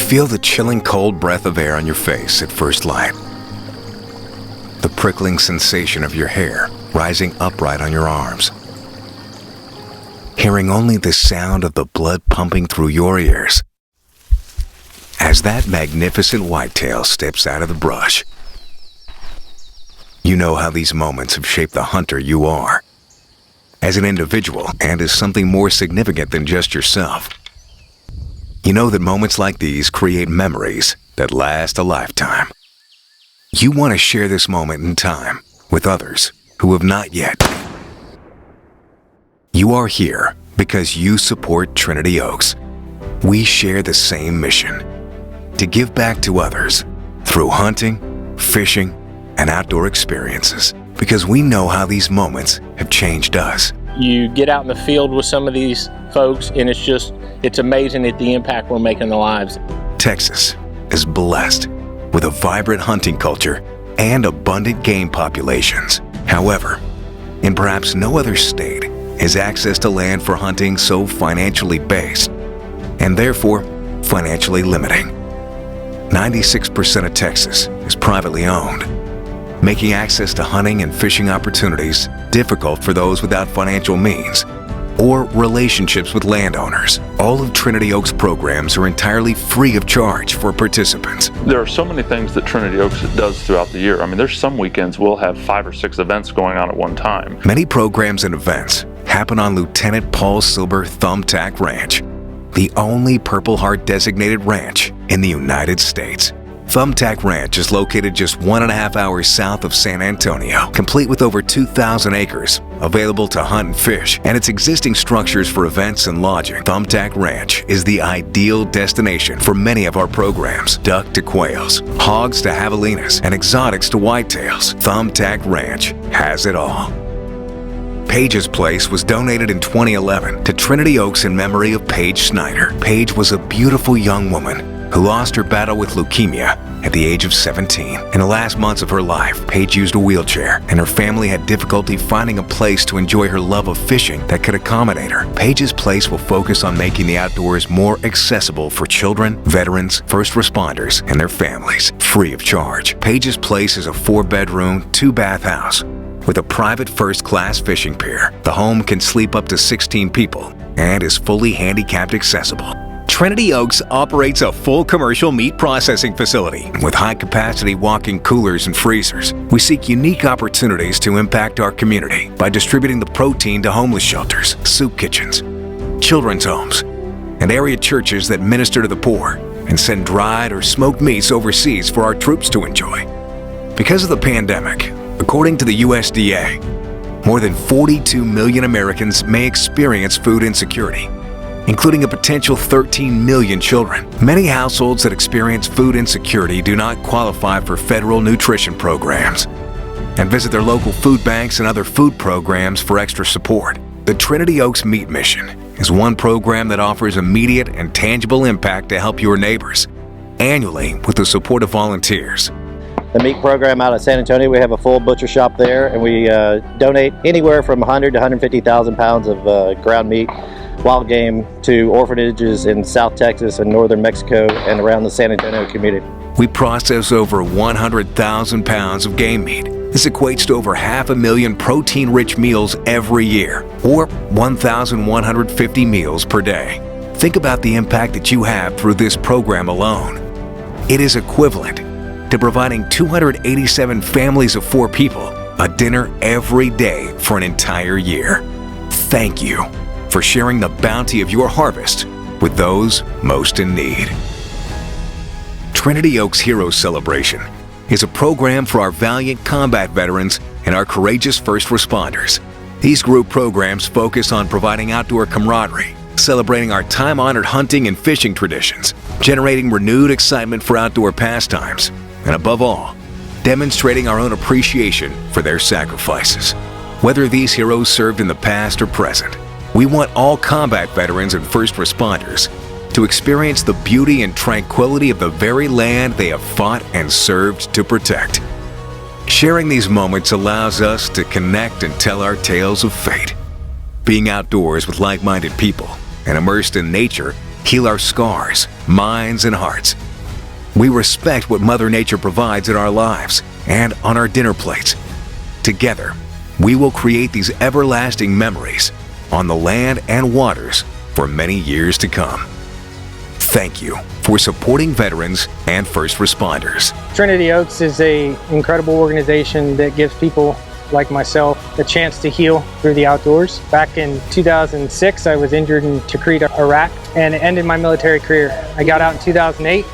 feel the chilling cold breath of air on your face at first light. The prickling sensation of your hair rising upright on your arms. Hearing only the sound of the blood pumping through your ears as that magnificent whitetail steps out of the brush. You know how these moments have shaped the hunter you are, as an individual and as something more significant than just yourself. You know that moments like these create memories that last a lifetime. You want to share this moment in time with others who have not yet. You are here because you support Trinity Oaks. We share the same mission: to give back to others through hunting, fishing, and outdoor experiences, because we know how these moments have changed us. You get out in the field with some of these folks, and it's amazing at the impact we're making in their lives. Texas is blessed with a vibrant hunting culture and abundant game populations. However, in perhaps no other state is access to land for hunting so financially based, and therefore financially limiting. 96% of Texas is privately owned, making access to hunting and fishing opportunities difficult for those without financial means or relationships with landowners. All of Trinity Oaks programs are entirely free of charge for participants. There are so many things that Trinity Oaks does throughout the year. I mean, there's some weekends we'll have 5 or 6 events going on at one time. Many programs and events happen on Lieutenant Paul Silber Thumbtack Ranch, the only Purple Heart designated ranch in the United States. Thumbtack Ranch is located just 1.5 hours south of San Antonio, complete with over 2,000 acres, available to hunt and fish, and its existing structures for events and lodging. Thumbtack Ranch is the ideal destination for many of our programs: duck to quails, hogs to javelinas, and exotics to whitetails. Thumbtack Ranch has it all. Page's place was donated in 2011 to Trinity Oaks in memory of Paige Snyder. Paige was a beautiful young woman who lost her battle with leukemia at the age of 17. In the last months of her life, Paige used a wheelchair, and her family had difficulty finding a place to enjoy her love of fishing that could accommodate her. Page's place will focus on making the outdoors more accessible for children, veterans, first responders, and their families, free of charge. Page's place is a 4-bedroom, 2-bath house with a private first-class fishing pier. The home can sleep up to 16 people and is fully handicapped accessible. Trinity Oaks operates a full commercial meat processing facility with high-capacity walk-in coolers and freezers. We seek unique opportunities to impact our community by distributing the protein to homeless shelters, soup kitchens, children's homes, and area churches that minister to the poor and send dried or smoked meats overseas for our troops to enjoy. Because of the pandemic, according to the USDA, more than 42 million Americans may experience food insecurity, including a potential 13 million children. Many households that experience food insecurity do not qualify for federal nutrition programs and visit their local food banks and other food programs for extra support. The Trinity Oaks Meat Mission is one program that offers immediate and tangible impact to help your neighbors, annually with the support of volunteers. The meat program out at San Antonio, we have a full butcher shop there, and we donate anywhere from 100 to 150,000 pounds of ground meat, wild game, to orphanages in South Texas and northern Mexico and around the San Antonio community. We process over 100,000 pounds of game meat. This equates to over 500,000 protein-rich meals every year, or 1,150 meals per day. Think about the impact that you have through this program alone. It is equivalent to providing 287 families of 4 people a dinner every day for an entire year. Thank you for sharing the bounty of your harvest with those most in need. Trinity Oaks Heroes Celebration is a program for our valiant combat veterans and our courageous first responders. These group programs focus on providing outdoor camaraderie, celebrating our time-honored hunting and fishing traditions, generating renewed excitement for outdoor pastimes, and above all, demonstrating our own appreciation for their sacrifices. Whether these heroes served in the past or present, we want all combat veterans and first responders to experience the beauty and tranquility of the very land they have fought and served to protect. Sharing these moments allows us to connect and tell our tales of fate. Being outdoors with like-minded people and immersed in nature heal our scars minds, and hearts. We respect what Mother Nature provides in our lives and on our dinner plates. Together, we will create these everlasting memories on the land and waters for many years to come. Thank you for supporting veterans and first responders. Trinity Oaks is an incredible organization that gives people like myself a chance to heal through the outdoors. Back in 2006, I was injured in Tikrit, Iraq, and it ended my military career. I got out in 2008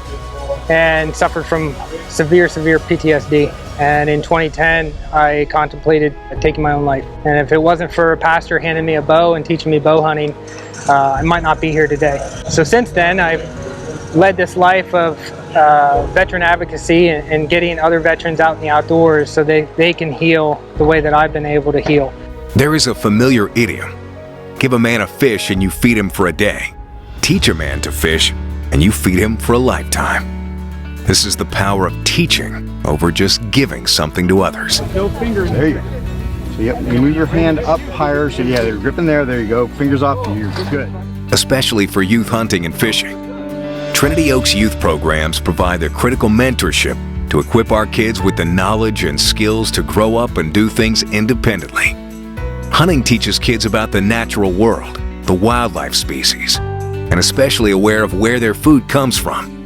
and suffered from severe PTSD. And in 2010, I contemplated taking my own life. And if it wasn't for a pastor handing me a bow and teaching me bow hunting, I might not be here today. So since then, I've led this life of veteran advocacy and getting other veterans out in the outdoors so they can heal the way that I've been able to heal. There is a familiar idiom. Give a man a fish and you feed him for a day. Teach a man to fish and you feed him for a lifetime. This is the power of teaching over just giving something to others. No fingers. There you go. So yep, you move your hand up higher. So yeah, they're gripping there. There you go. Fingers off. You're good. Especially for youth hunting and fishing. Trinity Oaks youth programs provide the critical mentorship to equip our kids with the knowledge and skills to grow up and do things independently. Hunting teaches kids about the natural world, the wildlife species, and especially aware of where their food comes from.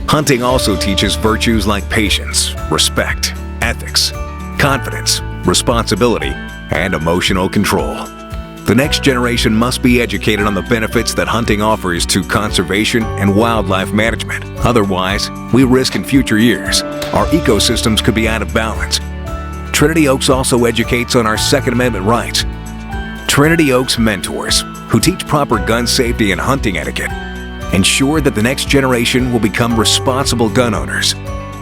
Hunting also teaches virtues like patience, respect, ethics, confidence, responsibility, and emotional control. The next generation must be educated on the benefits that hunting offers to conservation and wildlife management. Otherwise, we risk in future years our ecosystems could be out of balance. Trinity Oaks also educates on our Second Amendment rights. Trinity Oaks mentors, who teach proper gun safety and hunting etiquette, ensure that the next generation will become responsible gun owners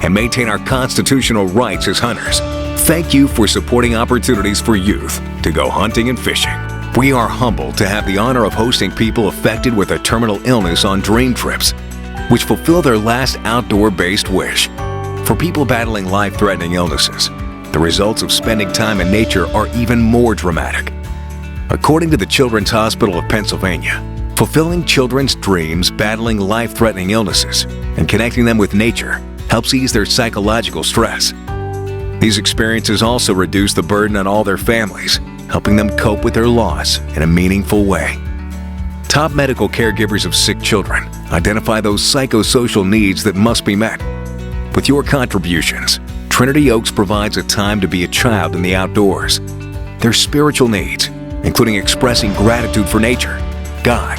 and maintain our constitutional rights as hunters. Thank you for supporting opportunities for youth to go hunting and fishing. We are humbled to have the honor of hosting people affected with a terminal illness on dream trips, which fulfill their last outdoor-based wish. For people battling life-threatening illnesses, the results of spending time in nature are even more dramatic. According to the Children's Hospital of Pennsylvania, fulfilling children's dreams battling life-threatening illnesses and connecting them with nature helps ease their psychological stress. These experiences also reduce the burden on all their families, helping them cope with their loss in a meaningful way. Top medical caregivers of sick children identify those psychosocial needs that must be met. With your contributions, Trinity Oaks provides a time to be a child in the outdoors. Their spiritual needs, including expressing gratitude for nature, God,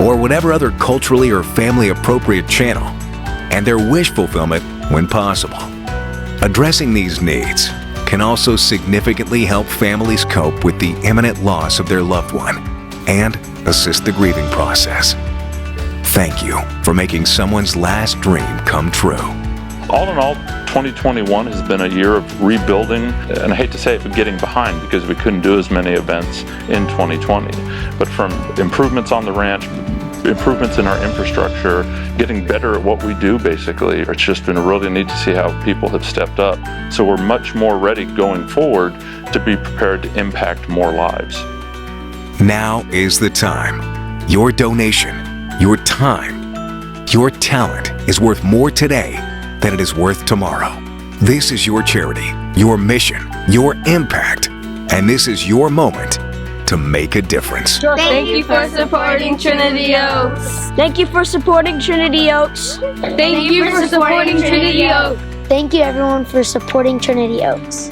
or whatever other culturally or family appropriate channel, and their wish fulfillment when possible. Addressing these needs can also significantly help families cope with the imminent loss of their loved one and assist the grieving process. Thank you for making someone's last dream come true. All in all, 2021 has been a year of rebuilding, and I hate to say it, but getting behind because we couldn't do as many events in 2020. But from improvements on the ranch, improvements in our infrastructure, getting better at what we do basically, it's just been really neat to see how people have stepped up. So we're much more ready going forward to be prepared to impact more lives. Now is the time. Your donation, your time, your talent is worth more today than it is worth tomorrow. This is your charity, your mission, your impact, and this is your moment to make a difference. Thank you for supporting Trinity Oaks. Thank you for supporting Trinity Oaks. Thank you for supporting Trinity Oaks. Thank you everyone for supporting Trinity Oaks.